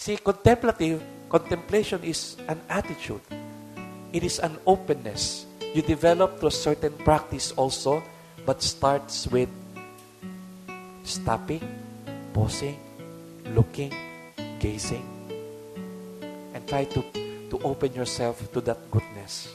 See, contemplation is an attitude. It is an openness. You develop to a certain practice also, but starts with stopping, pausing, looking, gazing, and try to open yourself to that goodness.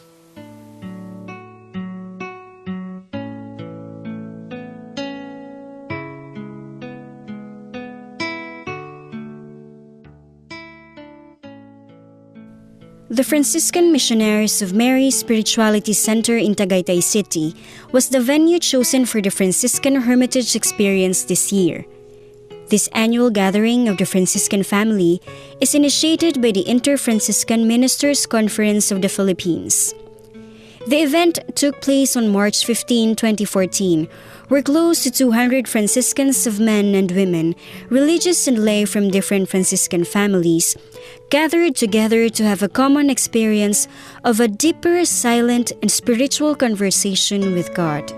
The Franciscan Missionaries of Mary Spirituality Center in Tagaytay City was the venue chosen for the Franciscan Hermitage experience this year. This annual gathering of the Franciscan family is initiated by the Inter-Franciscan Ministers Conference of the Philippines. The event took place on March 15, 2014, where close to 200 Franciscans of men and women, religious and lay from different Franciscan families, gathered together to have a common experience of a deeper, silent, and spiritual conversation with God.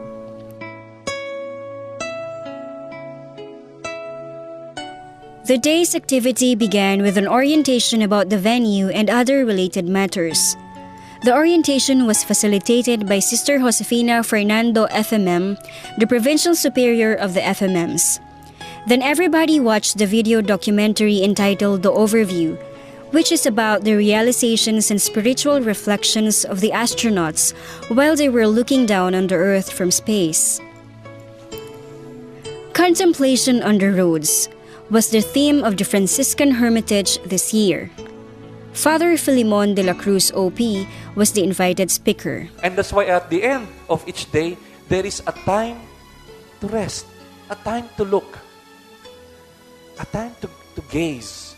The day's activity began with an orientation about the venue and other related matters. The orientation was facilitated by Sister Josefina Fernando FMM, the Provincial Superior of the FMMs. Then everybody watched the video documentary entitled The Overview, which is about the realizations and spiritual reflections of the astronauts while they were looking down on the Earth from space. Contemplation on the roads was the theme of the Franciscan Hermitage this year. Father Filimon de la Cruz OP was the invited speaker. And that's why at the end of each day, there is a time to rest, a time to look, a time to gaze,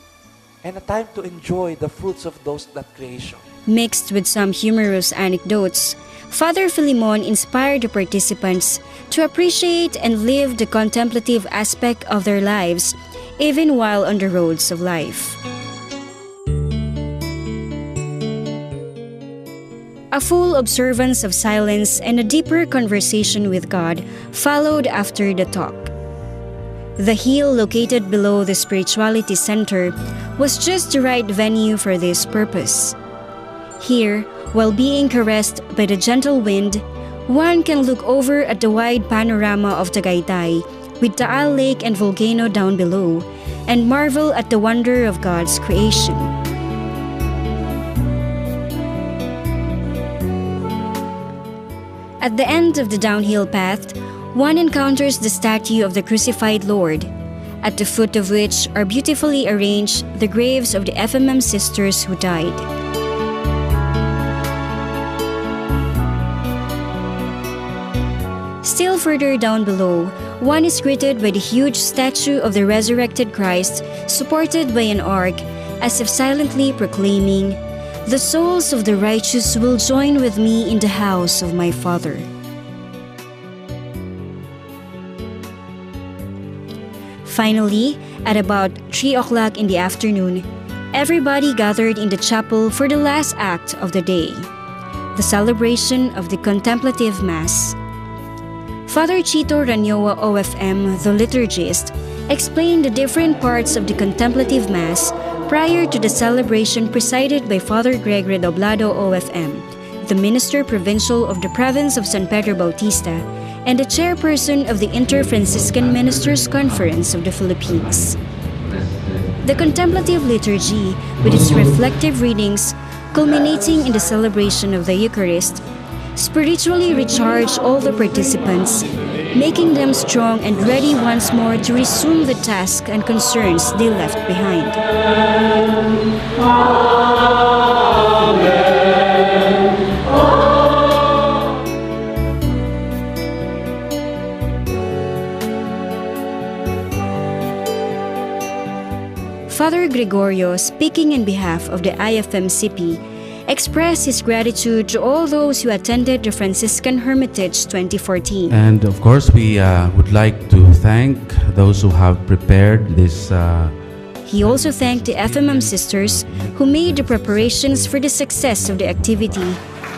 and a time to enjoy the fruits of that creation. Mixed with some humorous anecdotes, Father Filimon inspired the participants to appreciate and live the contemplative aspect of their lives even while on the roads of life. A full observance of silence and a deeper conversation with God followed after the talk. The hill located below the Spirituality Center was just the right venue for this purpose. Here, while being caressed by the gentle wind, one can look over at the wide panorama of Tagaytay with Taal Lake and volcano down below and marvel at the wonder of God's creation. At the end of the downhill path, one encounters the statue of the crucified Lord, at the foot of which are beautifully arranged the graves of the FMM sisters who died. Still further down below, one is greeted by the huge statue of the resurrected Christ supported by an ark, as if silently proclaiming, "The souls of the righteous will join with me in the house of my Father." Finally, at about 3 o'clock in the afternoon, everybody gathered in the chapel for the last act of the day, the celebration of the Contemplative Mass. Father Chito Ranyoa OFM, the liturgist, explained the different parts of the Contemplative Mass prior to the celebration presided by Father Greg Redoblado OFM, the Minister Provincial of the Province of San Pedro Bautista, and the chairperson of the Inter-Franciscan Ministers Conference of the Philippines. The contemplative liturgy, with its reflective readings, culminating in the celebration of the Eucharist, spiritually recharged all the participants, making them strong and ready once more to resume the tasks and concerns they left behind. Father Gregorio, speaking in behalf of the IFM-CP, expressed his gratitude to all those who attended the Franciscan Hermitage 2014. And of course, we would like to thank those who have prepared this. He also thanked the FMM sisters who made the preparations for the success of the activity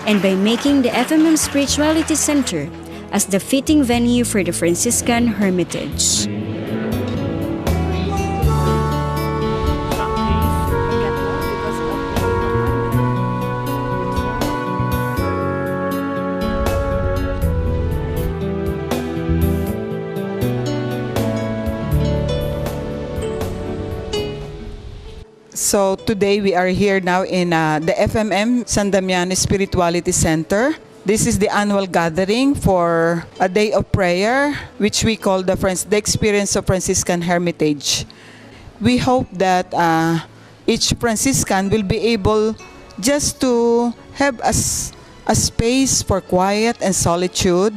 and by making the FMM Spirituality Center as the fitting venue for the Franciscan Hermitage. So today we are here now in the FMM San Damian Spirituality Center. This is the annual gathering for a day of prayer, which we call the Experience of Franciscan Hermitage. We hope that each Franciscan will be able just to have a space for quiet and solitude.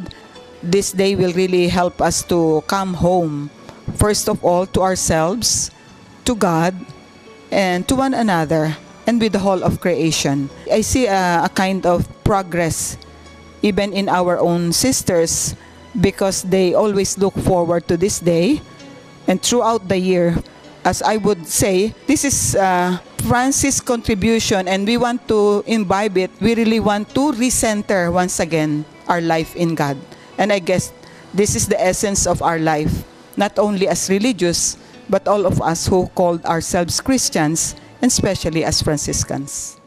This day will really help us to come home, first of all, to ourselves, to God, and to one another, and with the whole of creation. I see a kind of progress even in our own sisters, because they always look forward to this day. And throughout the year, as I would say, this is Francis' contribution, and we want to imbibe it. We really want to recenter once again our life in God. And I guess this is the essence of our life, not only as religious, but all of us who called ourselves Christians, and especially as Franciscans.